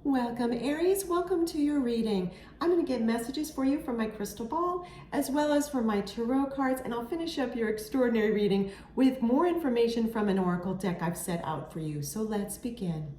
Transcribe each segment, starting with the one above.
Welcome, Aries. Welcome to your reading. I'm going to get messages for you from my crystal ball as well as from my tarot cards, and I'll finish up your extraordinary reading with more information from an oracle deck I've set out for you. So let's begin.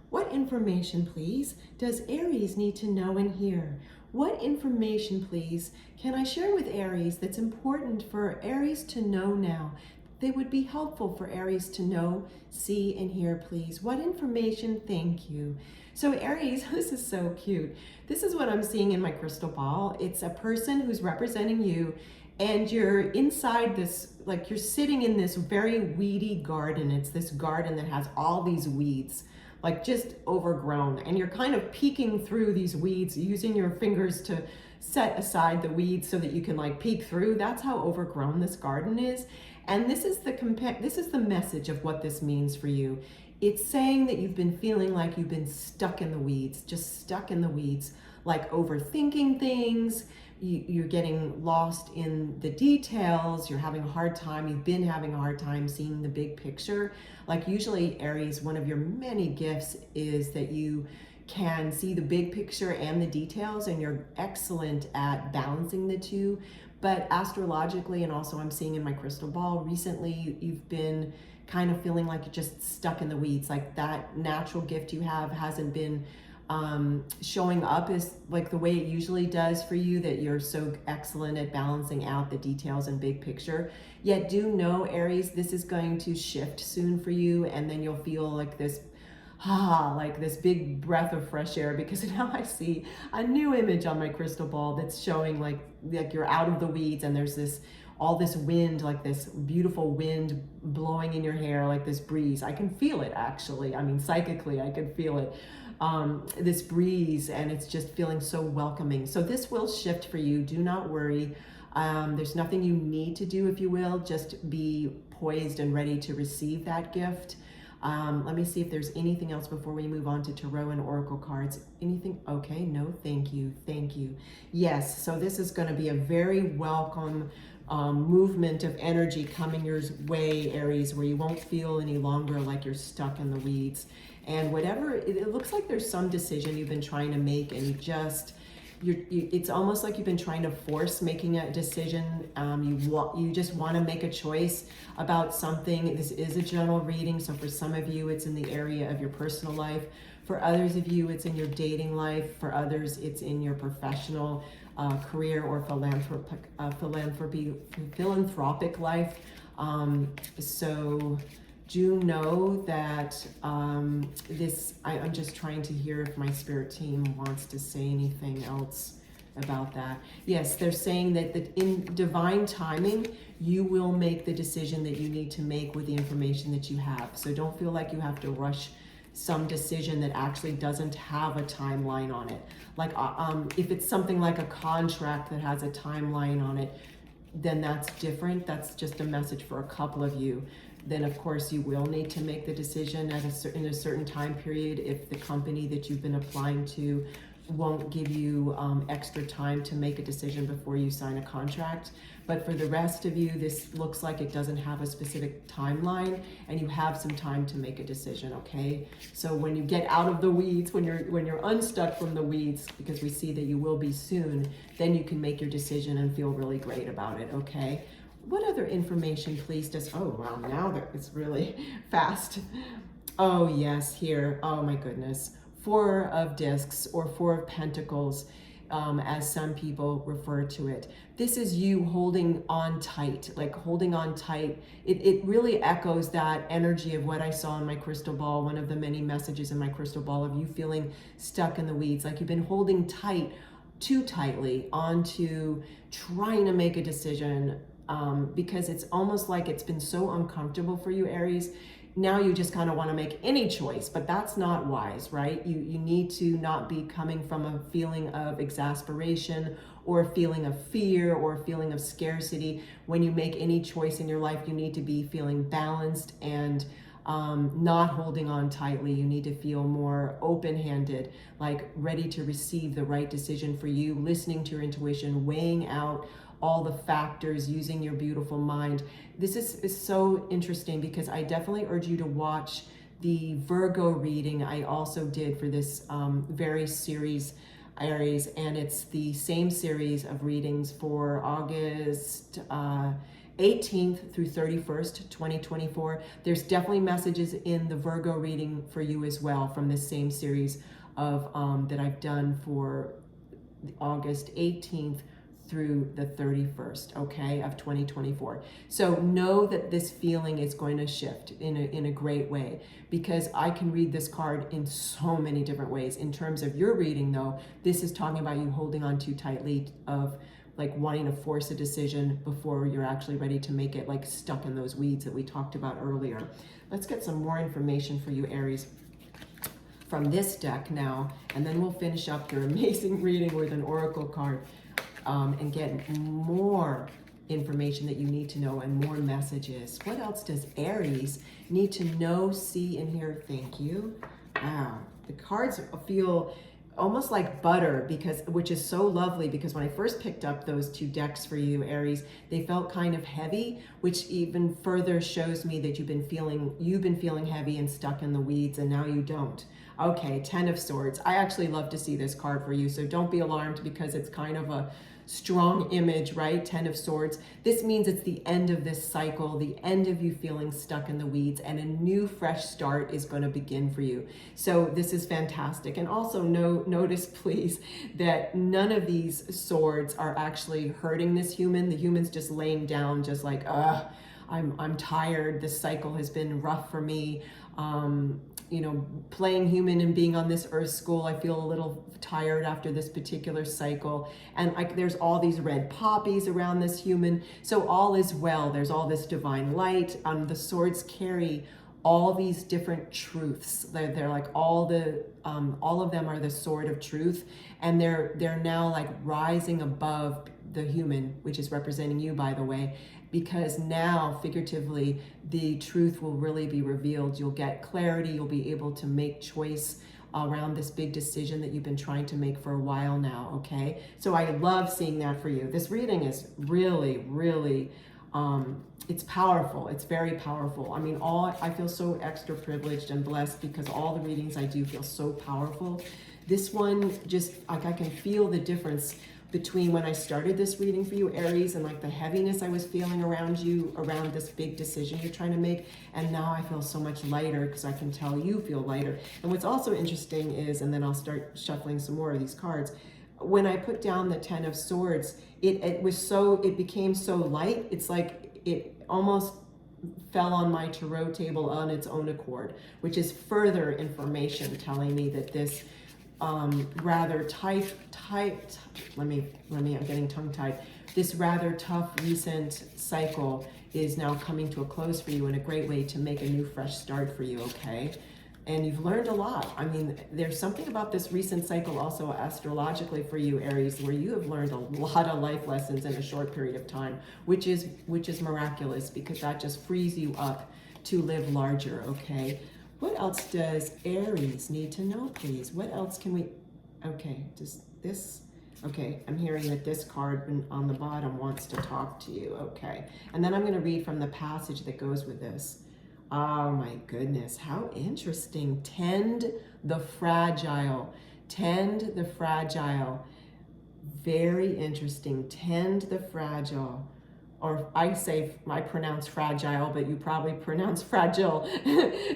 What information, please, does Aries need to know and hear? What information, please, can I share with Aries that's important for Aries to know now? They would be helpful for Aries to know, see, and hear, please. What information? Thank you. So Aries, this is so cute. This is what I'm seeing in my crystal ball. It's a person who's representing you, and you're inside this, like you're sitting in this very weedy garden. It's this garden that has all these weeds, like just overgrown, and you're kind of peeking through these weeds using your fingers to set aside the weeds so that you can like peek through. That's how overgrown this garden is. And this is the message of what this means for you. It's saying that you've been feeling like you've been stuck in the weeds, just stuck in the weeds, like overthinking things. You're getting lost in the details. You're having a hard time. You've been having a hard time seeing the big picture. Like usually, Aries, one of your many gifts is that you can see the big picture and the details, and you're excellent at balancing the two. But astrologically, and also I'm seeing in my crystal ball, recently you've been kind of feeling like you're just stuck in the weeds, like that natural gift you have hasn't been showing up as like the way it usually does for you, that you're so excellent at balancing out the details and big picture. Yet do know, Aries, this is going to shift soon for you, and then you'll feel like this like this big breath of fresh air, because now I see a new image on my crystal ball that's showing like you're out of the weeds, and there's this all this wind, like this beautiful wind blowing in your hair, like this breeze. I can feel it actually. I mean, psychically, I can feel it. This breeze, and it's just feeling so welcoming. So this will shift for you. Do not worry. There's nothing you need to do, if you will. Just be poised and ready to receive that gift. Let me see if there's anything else before we move on to tarot and oracle cards. Anything? Okay, no, thank you, thank you. Yes, so this is going to be a very welcome movement of energy coming your way, Aries, where you won't feel any longer like you're stuck in the weeds. And whatever, it looks like there's some decision you've been trying to make, and it's almost like you've been trying to force making a decision. You just want to make a choice about something. This is a general reading, so for some of you, it's in the area of your personal life. For others of you, it's in your dating life. For others, it's in your professional career or philanthropic life. So do know that I'm just trying to hear if my spirit team wants to say anything else about that. Yes, they're saying that in divine timing, you will make the decision that you need to make with the information that you have. So don't feel like you have to rush some decision that actually doesn't have a timeline on it. Like if it's something like a contract that has a timeline on it, then that's different. That's just a message for a couple of you. Then of course you will need to make the decision in a certain time period if the company that you've been applying to won't give you extra time to make a decision before you sign a contract. But for the rest of you, this looks like it doesn't have a specific timeline, and you have some time to make a decision, okay? So when you get out of the weeds, when you're unstuck from the weeds, because we see that you will be soon, then you can make your decision and feel really great about it, okay? What other information, please, oh, wow, now it's really fast. Oh, yes, here, oh my goodness. Four of Discs, or Four of Pentacles, as some people refer to it. This is you holding on tight, like holding on tight. It really echoes that energy of what I saw in my crystal ball, one of the many messages in my crystal ball of you feeling stuck in the weeds, like you've been holding tight, too tightly onto trying to make a decision, because it's almost like it's been so uncomfortable for you, Aries. Now you just kind of want to make any choice, but that's not wise, right? You need to not be coming from a feeling of exasperation or a feeling of fear or a feeling of scarcity. When you make any choice in your life, you need to be feeling balanced and not holding on tightly. You need to feel more open-handed, like ready to receive the right decision for you, listening to your intuition, weighing out all the factors, using your beautiful mind. This is so interesting because I definitely urge you to watch the Virgo reading I also did for this very series, Aries, and it's the same series of readings for August 18th through 31st, 2024. There's definitely messages in the Virgo reading for you as well from this same series of that I've done for August 18th through the 31st, okay, of 2024. So know that this feeling is going to shift in a great way, because I can read this card in so many different ways. In terms of your reading though, this is talking about you holding on too tightly, of like wanting to force a decision before you're actually ready to make it, like stuck in those weeds that we talked about earlier. Let's get some more information for you, Aries, from this deck now, and then we'll finish up your amazing reading with an oracle card. And get more information that you need to know and more messages. What else does Aries need to know, see, and hear? Thank you. Wow, the cards feel almost like butter, which is so lovely, because when I first picked up those two decks for you, Aries, they felt kind of heavy, which even further shows me that you've been feeling heavy and stuck in the weeds, and now you don't. Okay, Ten of Swords. I actually love to see this card for you, so don't be alarmed, because it's kind of a strong image, right? Ten of Swords. This means it's the end of this cycle, the end of you feeling stuck in the weeds, and a new fresh start is going to begin for you. So this is fantastic. And also notice, please, that none of these swords are actually hurting this human. The human's just laying down, just like, I'm tired. This cycle has been rough for me. You know, playing human and being on this earth school, I feel a little tired after this particular cycle. And there's all these red poppies around this human. So all is well. There's all this divine light. The swords carry all these different truths. They're like all of them are the sword of truth. And they're now like rising above the human, which is representing you, by the way, because now figuratively the truth will really be revealed. You'll get clarity. You'll be able to make choice around this big decision that you've been trying to make for a while now. Okay, so I love seeing that for you. This reading is really, really it's powerful. It's very powerful. I mean, I feel so extra privileged and blessed, because all the readings I do feel so powerful. This one, just like I can feel the difference between when I started this reading for you, Aries, and like the heaviness I was feeling around you, around this big decision you're trying to make, and now I feel so much lighter, because I can tell you feel lighter. And what's also interesting is, and then I'll start shuffling some more of these cards, when I put down the Ten of Swords, it became so light, it's like it almost fell on my tarot table on its own accord, which is further information telling me that this rather tight, I'm getting tongue-tied. This rather tough recent cycle is now coming to a close for you in a great way to make a new fresh start for you, okay? And you've learned a lot. I mean, there's something about this recent cycle also astrologically for you, Aries, where you have learned a lot of life lessons in a short period of time, which is miraculous, because that just frees you up to live larger, okay? What else does Aries need to know, please? What else can we... Okay, does this... Okay, I'm hearing that this card on the bottom wants to talk to you, okay. And then I'm going to read from the passage that goes with this. Oh my goodness, how interesting. Tend the fragile. Tend the fragile. Very interesting. Tend the fragile. Or I pronounce fragile, but you probably pronounce fragile.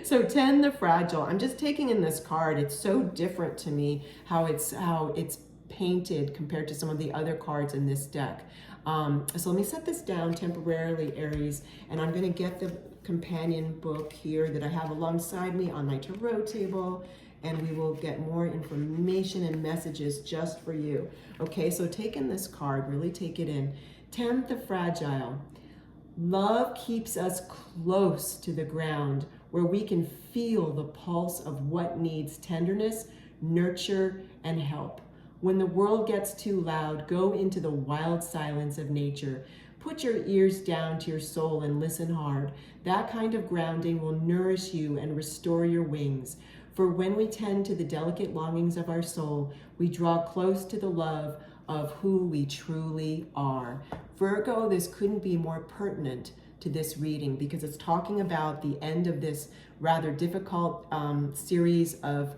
So tend the fragile. I'm just taking in this card. It's so different to me how it's painted compared to some of the other cards in this deck. So let me set this down temporarily, Aries, and I'm going to get the companion book here that I have alongside me on my tarot table, and we will get more information and messages just for you. Okay, so take in this card, really take it in. Tend the fragile. Love keeps us close to the ground, where we can feel the pulse of what needs tenderness, nurture, and help. When the world gets too loud, go into the wild silence of nature. Put your ears down to your soul and listen hard. That kind of grounding will nourish you and restore your wings. For when we tend to the delicate longings of our soul, we draw close to the love of who we truly are. Virgo, this couldn't be more pertinent to this reading because it's talking about the end of this rather difficult series of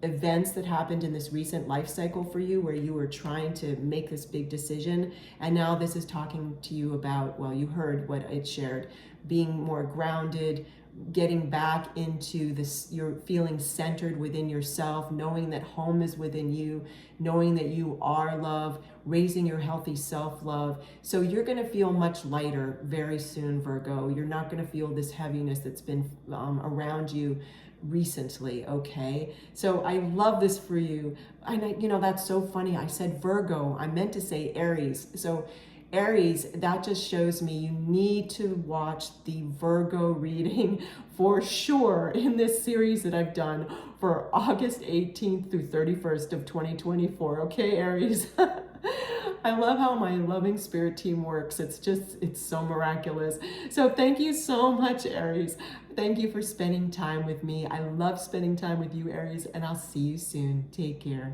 events that happened in this recent life cycle for you where you were trying to make this big decision. And now this is talking to you about, well, you heard what it shared, being more grounded, getting back into this, you're feeling centered within yourself, knowing that home is within you, knowing that you are love, raising your healthy self-love. So you're going to feel much lighter very soon, Virgo. You're not going to feel this heaviness that's been around you recently. Okay, so I love this for you. And that's so funny, I said Virgo, I meant to say Aries. So Aries, that just shows me you need to watch the Virgo reading for sure in this series that I've done for August 18th through 31st of 2024. Okay, Aries. I love how my loving spirit team works. It's so miraculous. So thank you so much, Aries. Thank you for spending time with me. I love spending time with you, Aries, and I'll see you soon. Take care.